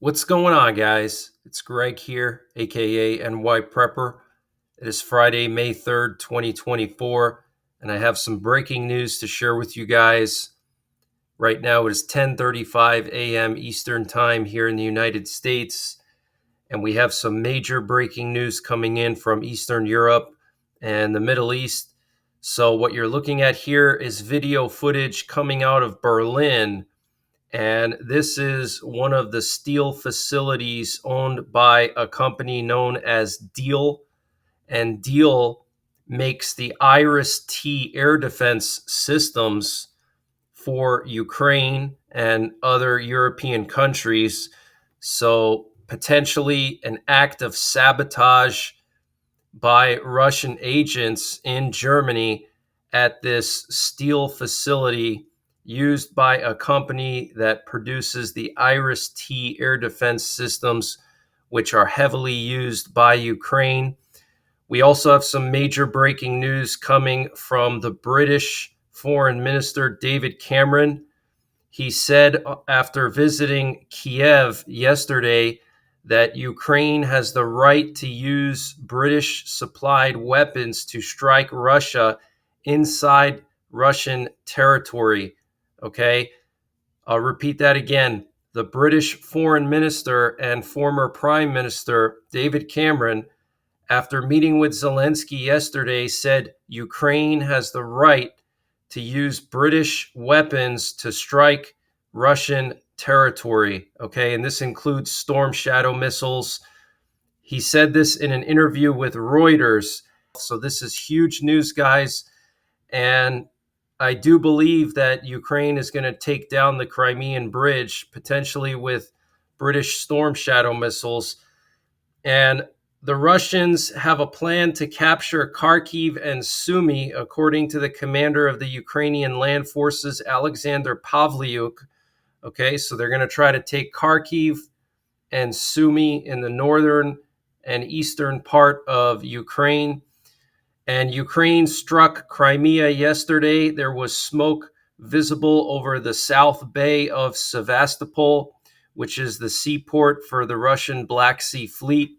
What's going on, guys? It's Greg here, aka NYPrepper. It is Friday, May 3rd, 2024, and I have some breaking news to share with you guys. Right now it is 10:35 a.m. Eastern Time here in the United States, and we have some major breaking news coming in from Eastern Europe and the Middle East. So what you're looking at here is video footage coming out of Berlin, and this is one of the steel facilities owned by a company known as Deal. And Deal makes the Iris-T air defense systems for Ukraine and other European countries. So potentially an act of sabotage by Russian agents in Germany at this steel facility used by a company that produces the Iris-T air defense systems, which are heavily used by Ukraine. We also have some major breaking news coming from the British Foreign Minister David Cameron. He said after visiting Kiev yesterday that Ukraine has the right to use British supplied weapons to strike Russia inside Russian territory. Okay, I'll repeat that again. The British Foreign Minister and former Prime Minister David Cameron, after meeting with Zelensky yesterday, said Ukraine has the right to use British weapons to strike Russian territory. Okay, and this includes Storm Shadow missiles. He said this in an interview with Reuters. So this is huge news, guys. And I do believe that Ukraine is going to take down the Crimean Bridge, potentially with British Storm Shadow missiles. And the Russians have a plan to capture Kharkiv and Sumy, according to the commander of the Ukrainian land forces, Alexander Pavlyuk. Okay, so they're going to try to take Kharkiv and Sumy in the northern and eastern part of Ukraine. And Ukraine struck Crimea yesterday. There was smoke visible over the south bay of Sevastopol, which is the seaport for the Russian Black Sea Fleet.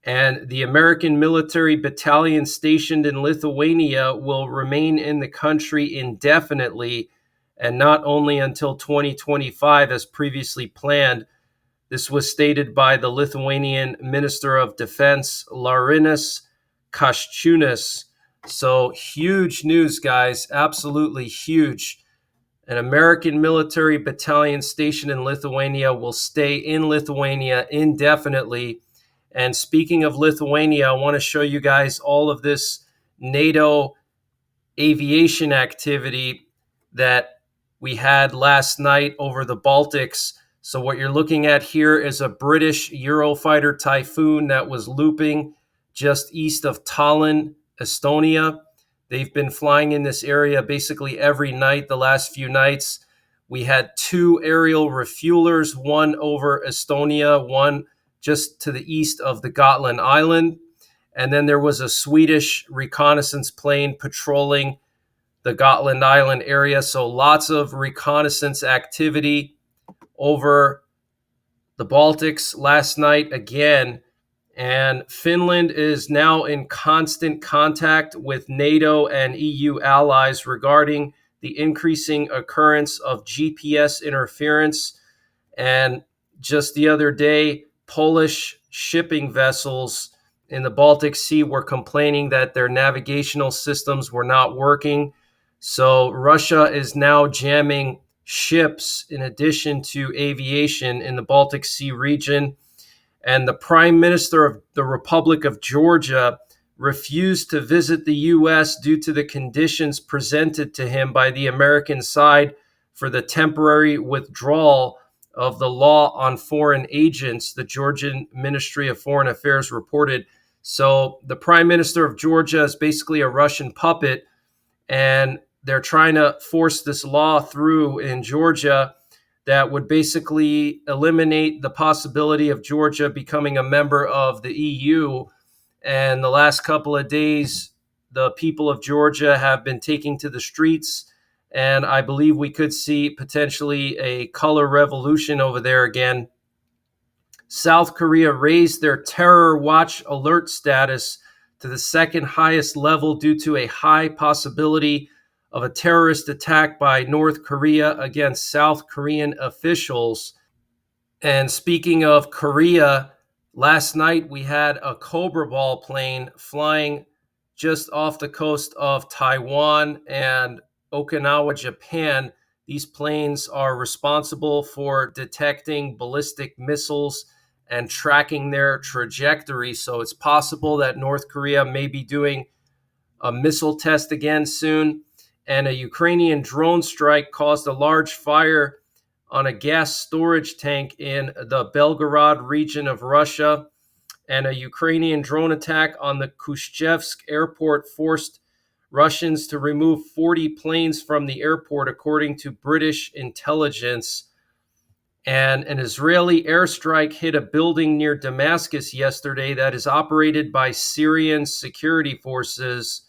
And the American military battalion stationed in Lithuania will remain in the country indefinitely, and not only until 2025 as previously planned. This was stated by the Lithuanian Minister of Defense, Laurynas Kasčiūnas. So huge news, guys, absolutely huge. An American military battalion stationed in Lithuania will stay in Lithuania indefinitely. And speaking of Lithuania, I want to show you guys all of this NATO aviation activity that we had last night over the Baltics. So what you're looking at here is a British Eurofighter Typhoon that was looping just east of Tallinn, Estonia. They've been flying in this area basically every night the last few nights. We had two aerial refuelers, one over Estonia, one just to the east of the Gotland Island. And then there was a Swedish reconnaissance plane patrolling the Gotland Island area. So lots of reconnaissance activity over the Baltics last night again. And Finland is now in constant contact with NATO and EU allies regarding the increasing occurrence of GPS interference. And just the other day, Polish shipping vessels in the Baltic Sea were complaining that their navigational systems were not working. So Russia is now jamming ships in addition to aviation in the Baltic Sea region. And the Prime Minister of the Republic of Georgia refused to visit the U.S. due to the conditions presented to him by the American side for the temporary withdrawal of the law on foreign agents, the Georgian Ministry of Foreign Affairs reported. So the Prime Minister of Georgia is basically a Russian puppet, and they're trying to force this law through in Georgia that would basically eliminate the possibility of Georgia becoming a member of the EU. And the last couple of days, the people of Georgia have been taking to the streets. And I believe we could see potentially a color revolution over there again. South Korea raised their terror watch alert status to the second highest level due to a high possibility of a terrorist attack by North Korea against South Korean officials. And speaking of Korea, last night we had a Cobra Ball plane flying just off the coast of Taiwan and Okinawa, Japan. These planes are responsible for detecting ballistic missiles and tracking their trajectory. So it's possible that North Korea may be doing a missile test again soon. And a Ukrainian drone strike caused a large fire on a gas storage tank in the Belgorod region of Russia. And a Ukrainian drone attack on the Kushchevsk airport forced Russians to remove 40 planes from the airport, according to British intelligence. And an Israeli airstrike hit a building near Damascus yesterday that is operated by Syrian security forces.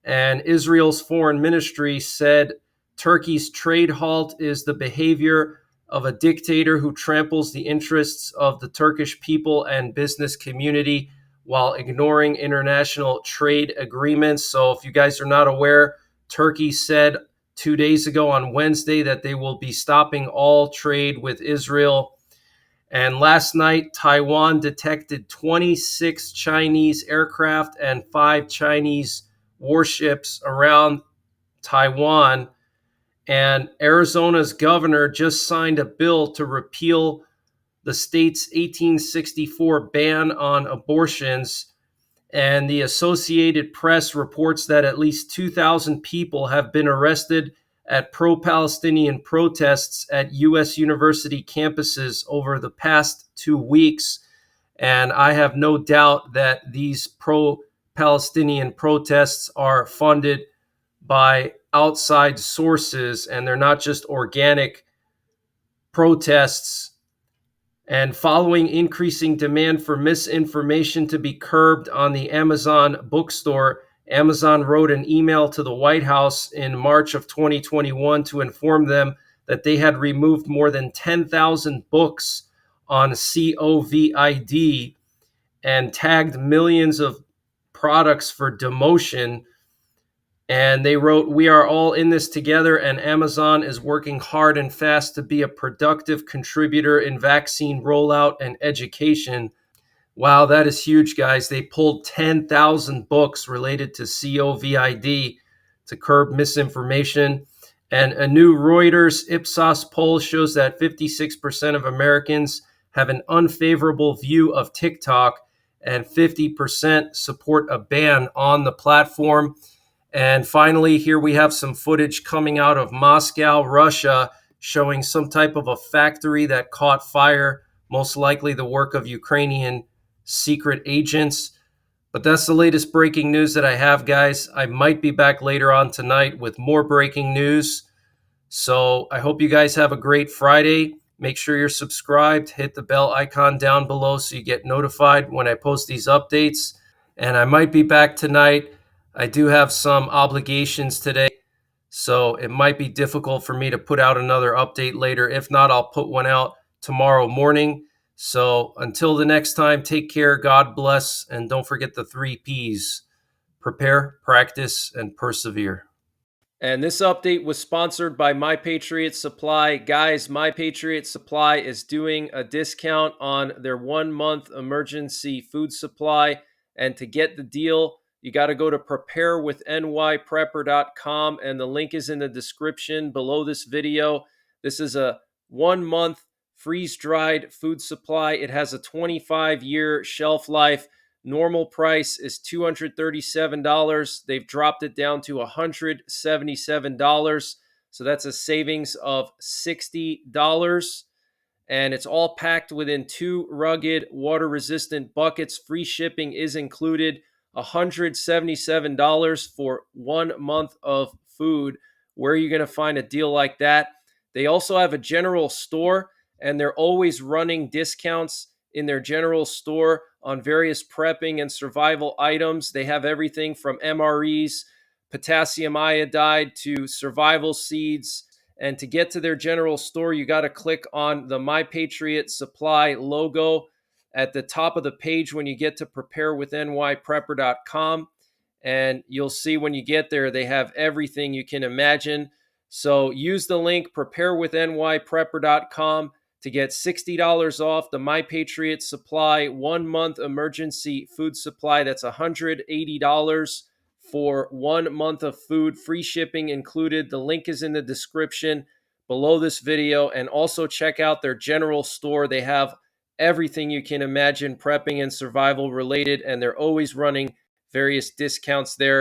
And Israel's foreign ministry said Turkey's trade halt is the behavior of a dictator who tramples the interests of the Turkish people and business community while ignoring international trade agreements. So, if you guys are not aware, Turkey said 2 days ago on Wednesday that they will be stopping all trade with Israel. And last night, Taiwan detected 26 Chinese aircraft and 5 Chinese warships around Taiwan. And Arizona's governor just signed a bill to repeal the state's 1864 ban on abortions. And the Associated Press reports that at least 2,000 people have been arrested at pro-Palestinian protests at U.S. university campuses over the past 2 weeks. And I have no doubt that these pro-Palestinian protests are funded by outside sources, and they're not just organic protests. And following increasing demand for misinformation to be curbed on the Amazon bookstore, Amazon wrote an email to the White House in March of 2021 to inform them that they had removed more than 10,000 books on COVID and tagged millions of products for demotion. And they wrote, "We are all in this together, and Amazon is working hard and fast to be a productive contributor in vaccine rollout and education." Wow, that is huge, guys. They pulled 10,000 books related to COVID to curb misinformation. And a new Reuters Ipsos poll shows that 56% of Americans have an unfavorable view of TikTok, and 50% support a ban on the platform. And finally, here we have some footage coming out of Moscow, Russia, showing some type of a factory that caught fire, most likely the work of Ukrainian secret agents. But that's the latest breaking news that I have, guys. I might be back later on tonight with more breaking news. So I hope you guys have a great Friday. Make sure you're subscribed. Hit the bell icon down below so you get notified when I post these updates. And I might be back tonight. I do have some obligations today, so it might be difficult for me to put out another update later. If not, I'll put one out tomorrow morning. So until the next time, take care, God bless, and don't forget the 3 Ps: prepare, practice, and persevere. And this update was sponsored by My Patriot Supply. Guys, My Patriot Supply is doing a discount on their 1-month emergency food supply. And to get the deal, you got to go to preparewithnyprepper.com, and the link is in the description below this video. This is a 1-month freeze-dried food supply. It has a 25-year shelf life. Normal price is $237. They've dropped it down to $177. So that's a savings of $60. And it's all packed within 2 rugged, water-resistant buckets. Free shipping is included. $177 for 1 month of food. Where are you going to find a deal like that? They also have a general store, and they're always running discounts in their general store on various prepping and survival items. They have everything from MREs, potassium iodide, to survival seeds And to get to their general store, you got to click on the My Patriot Supply logo at the top of the page when you get to preparewithnyprepper.com. And you'll see when you get there, they have everything you can imagine. So use the link preparewithnyprepper.com to get $60 off the My Patriot Supply 1 month emergency food supply. That's $180 for 1 month of food, free shipping included. The link is in the description below this video. And also check out their general store. They have everything you can imagine prepping and survival related, and they're always running various discounts there.